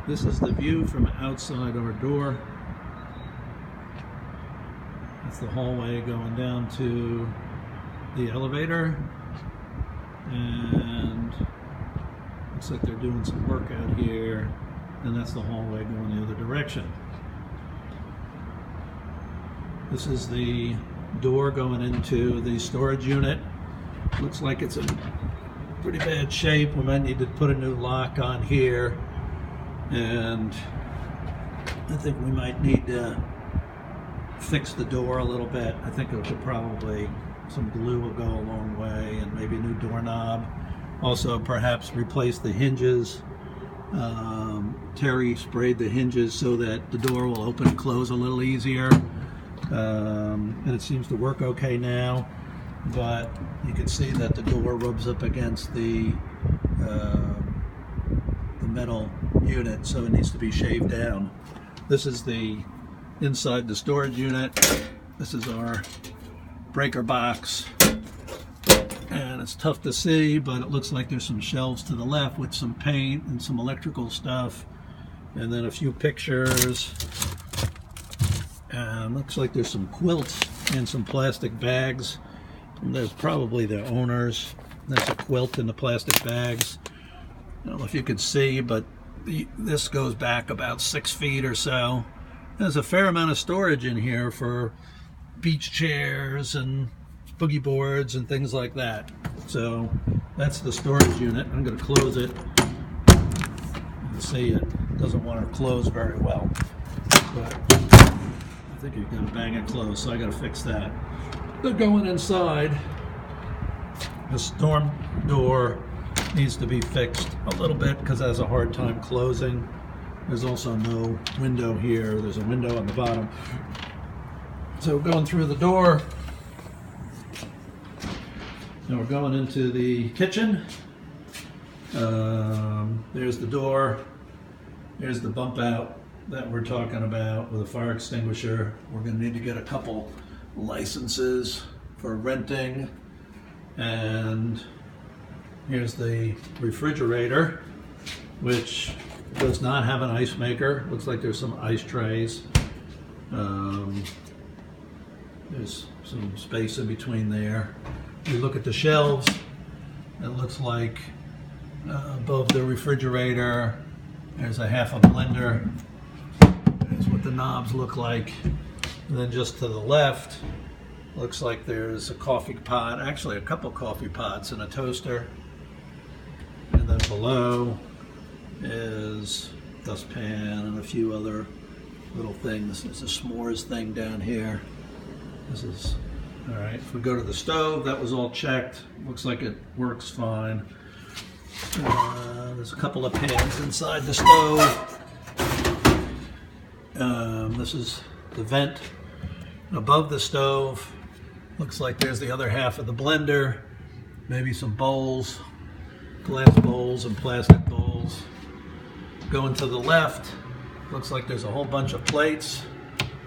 This is the view from outside our door. That's the hallway going down to the elevator. And looks like they're doing some work out here. And that's the hallway going the other direction. This is the door going into the storage unit. Looks like it's in pretty bad shape. We might need to put a new lock on here. And I think we might need to fix the door a little bit. I think it could probably, some glue will go a long way, and maybe a new doorknob. Also perhaps replace the hinges. Terry sprayed the hinges so that the door will open and close a little easier. And it seems to work okay now, but you can see that the door rubs up against the metal unit, so it needs to be shaved down. This is the inside the storage unit. This is our breaker box, and it's tough to see, but it looks like there's some shelves to the left with some paint and some electrical stuff, and then a few pictures. Looks like there's some quilts and some plastic bags. And there's probably the owners. There's a quilt in the plastic bags. I don't know if you can see, but this goes back about 6 feet or so. There's a fair amount of storage in here for beach chairs and boogie boards and things like that. So that's the storage unit. I'm going to close it. You can see it doesn't want to close very well, but I think you're going to bang it closed, so I got to fix that. But going inside, the storm door needs to be fixed a little bit because it has a hard time closing. There's also no window here. There's a window on the bottom. So going through the door, now we're going into the kitchen. There's the door. There's the bump out that we're talking about with a fire extinguisher. We're going to need to get a couple licenses for renting. And here's the refrigerator, which does not have an ice maker. Looks like there's some ice trays. There's some space in between there. You look at the shelves, it looks like above the refrigerator there's a half a blender. That's what the knobs look like. And then just to the left, looks like there's a coffee pot, actually a couple coffee pots and a toaster. And then below is dustpan and a few other little things. There's a s'mores thing down here. This is, all right, if we go to the stove, that was all checked. Looks like it works fine. There's a couple of pans inside the stove. This is the vent above the stove. Looks like there's the other half of the blender. Maybe some bowls, glass bowls and plastic bowls. Going to the left, looks like there's a whole bunch of plates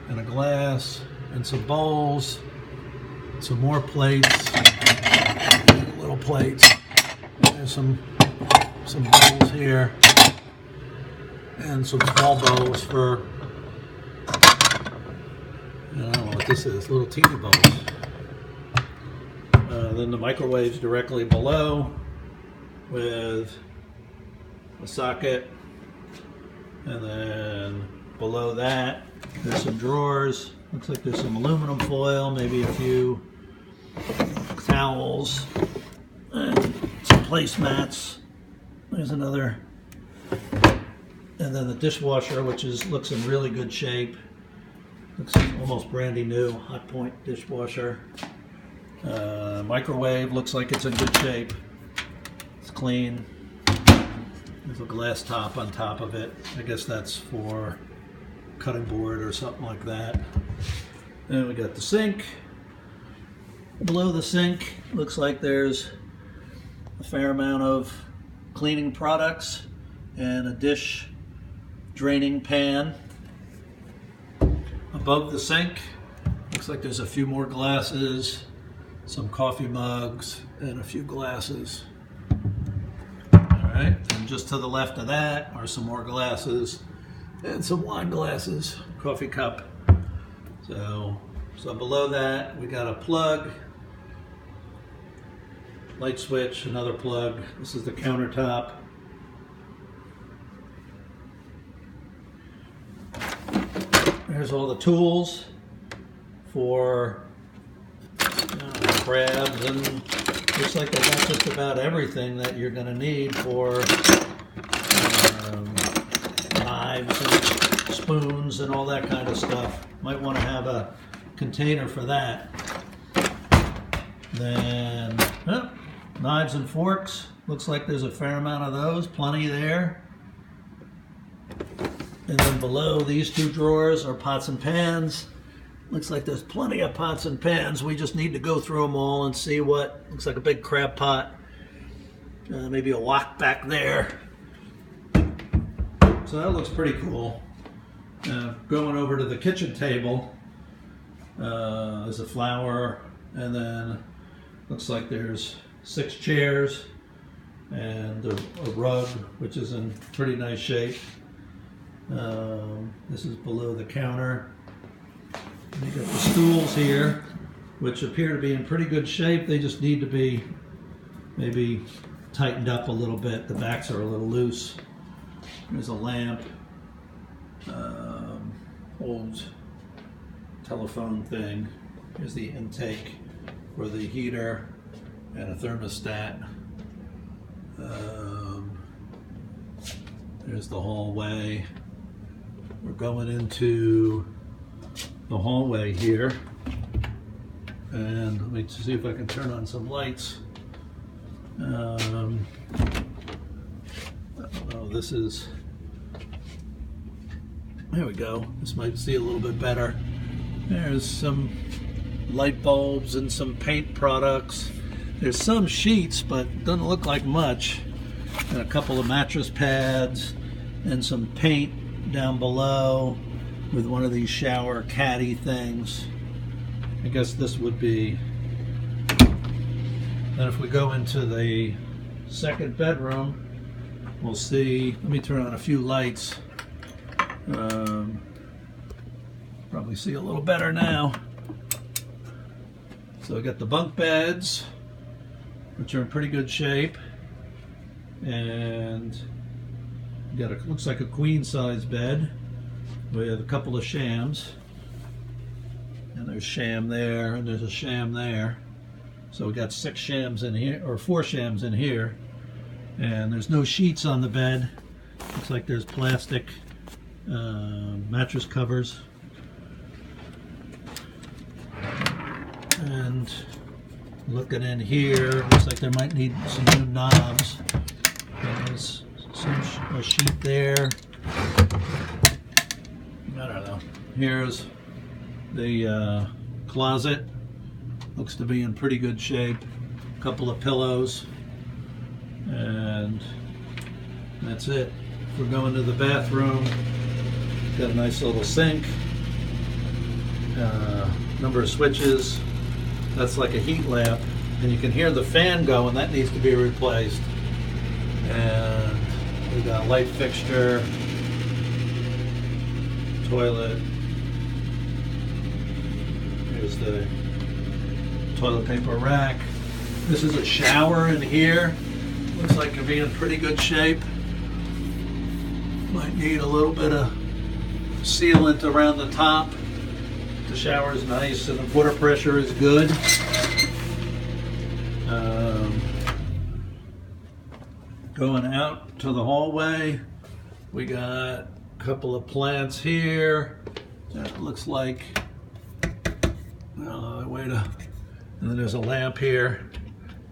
and a glass and some bowls, some more plates, little plates. There's some bowls here and some small bowls for, I don't know what this is, little teeny bowls. Then the microwave's directly below with a socket, and then below that there's some drawers. Looks like there's some aluminum foil, maybe a few towels, and some placemats. There's another, and then the dishwasher, which looks in really good shape. Looks almost brandy new, Hot Point dishwasher. Microwave looks like it's in good shape. It's clean. There's a glass top on top of it. I guess that's for cutting board or something like that. And we got the sink. Below the sink, looks like there's a fair amount of cleaning products and a dish draining pan. Above the sink, looks like there's a few more glasses, some coffee mugs, and a few glasses. All right. And just to the left of that are some more glasses and some wine glasses, coffee cup. So below that we got a plug, light switch, another plug. This is the countertop. There's all the tools for crabs, and looks like they got just about everything that you're going to need for knives and spoons and all that kind of stuff. Might want to have a container for that. Then knives and forks. Looks like there's a fair amount of those, plenty there. And then below these two drawers are pots and pans. Looks like there's plenty of pots and pans. We just need to go through them all and see what looks like a big crab pot. Maybe a wok back there. So that looks pretty cool. Going over to the kitchen table, there's a flower, and then looks like there's 6 chairs and a rug, which is in pretty nice shape. This is below the counter. You got the stools here, which appear to be in pretty good shape. They just need to be maybe tightened up a little bit. The backs are a little loose. There's a lamp, old telephone thing. Here's the intake for the heater and a thermostat. There's the hallway. We're going into the hallway here, and let me see if I can turn on some lights. I don't know, this is, there we go. This might see a little bit better. There's some light bulbs and some paint products. There's some sheets, but doesn't look like much. And a couple of mattress pads and some paint down below with one of these shower caddy things. I guess this would be. Then if we go into the second bedroom, we'll see, let me turn on a few lights. Probably see a little better now. So we got the bunk beds, which are in pretty good shape. And we got looks like a queen size bed with a couple of shams. And there's sham there, and there's a sham there. So we got 6 shams in here, or 4 shams in here. And there's no sheets on the bed. Looks like there's plastic mattress covers. And looking in here, looks like there might need some new knobs. There's a sheet there. I don't know. Here's the closet. Looks to be in pretty good shape. A couple of pillows. And that's it. We're going to the bathroom. Got a nice little sink. Number of switches. That's like a heat lamp. And you can hear the fan going. That needs to be replaced. And we got a light fixture. Toilet. Here's the toilet paper rack. This is a shower in here. Looks like it'll be in pretty good shape. Might need a little bit of sealant around the top. The shower is nice and the water pressure is good. Going out to the hallway, we got a couple of plants here. That looks like, and then there's a lamp here.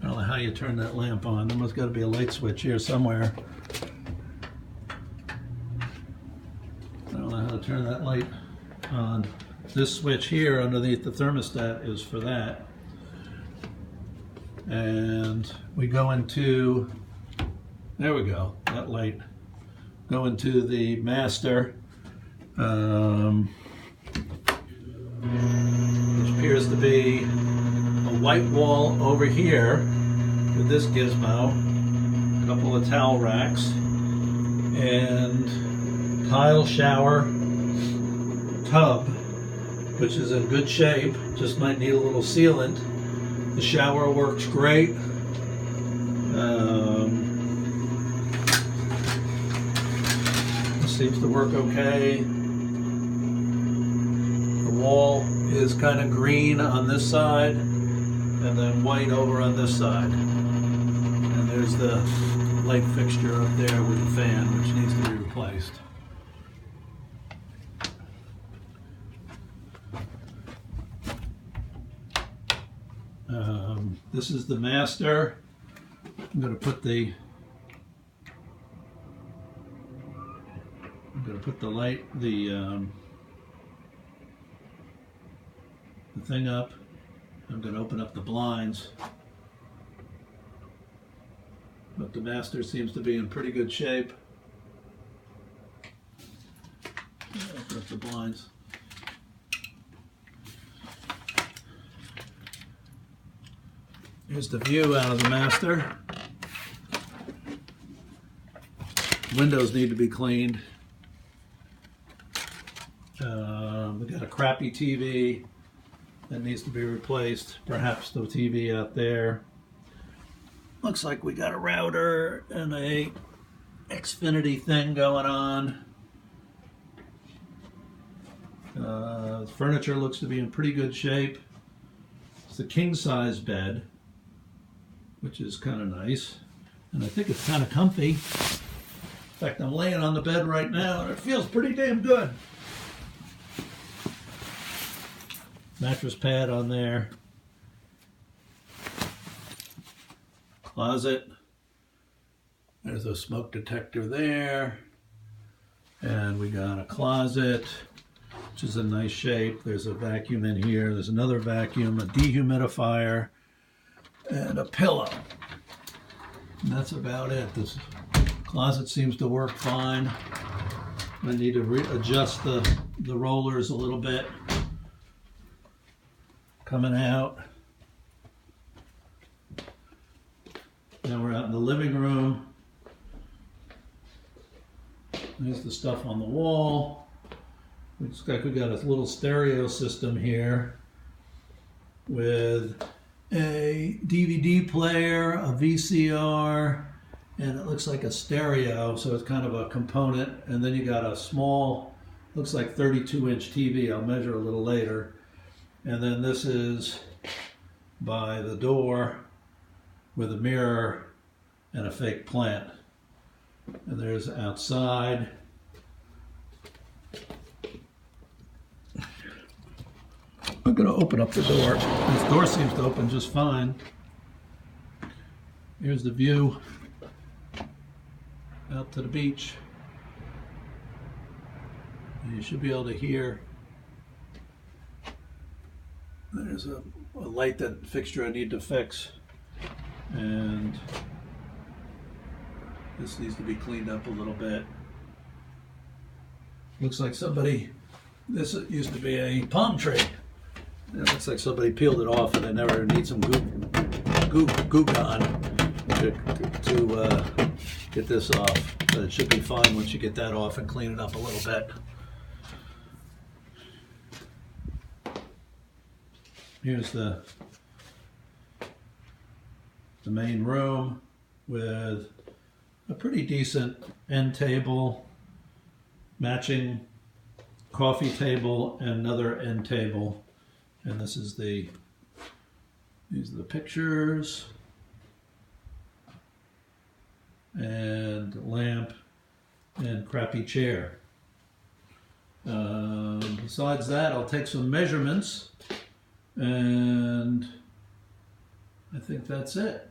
I don't know how you turn that lamp on. There must got to be a light switch here somewhere. I don't know how to turn that light on. This switch here underneath the thermostat is for that. And we go into, there we go, that light. Go into the master, which appears to be a white wall over here with this gizmo. couple of towel racks, and tile shower tub, which is in good shape, just might need a little sealant. The shower works great. Seems to work okay. The wall is kind of green on this side and then white over on this side. And there's the light fixture up there with the fan, which needs to be replaced. This is the master. I'm going to put the light, the thing up. I'm going to open up the blinds. But the master seems to be in pretty good shape. Open up the blinds. Here's the view out of the master. Windows need to be cleaned. We got a crappy TV that needs to be replaced. Perhaps the TV out there. Looks like we got a router and a Xfinity thing going on. Furniture looks to be in pretty good shape. It's a king-size bed, which is kind of nice. And I think it's kind of comfy. In fact, I'm laying on the bed right now and it feels pretty damn good. Mattress pad on there. Closet. There's a smoke detector there. And we got a closet, which is in nice shape. There's a vacuum in here. There's another vacuum, a dehumidifier, and a pillow. And that's about it. This closet seems to work fine. I need to adjust the rollers a little bit. Coming out. Now we're out in the living room. There's the stuff on the wall. Looks like we got a little stereo system here with a DVD player, a VCR, and it looks like a stereo, so it's kind of a component. And then you got a small, looks like 32-inch TV. I'll measure a little later. And then this is by the door with a mirror and a fake plant. And there's outside. I'm going to open up the door. This door seems to open just fine. Here's the view out to the beach. And you should be able to hear. There's a light that fixture I need to fix, and this needs to be cleaned up a little bit. Looks like somebody, this used to be a palm tree. It looks like somebody peeled it off and they never need some goo gone to get this off. But it should be fine once you get that off and clean it up a little bit. Here's the main room with a pretty decent end table, matching coffee table, and another end table. And this is these are the pictures, and lamp, and crappy chair. Besides that, I'll take some measurements. And I think that's it.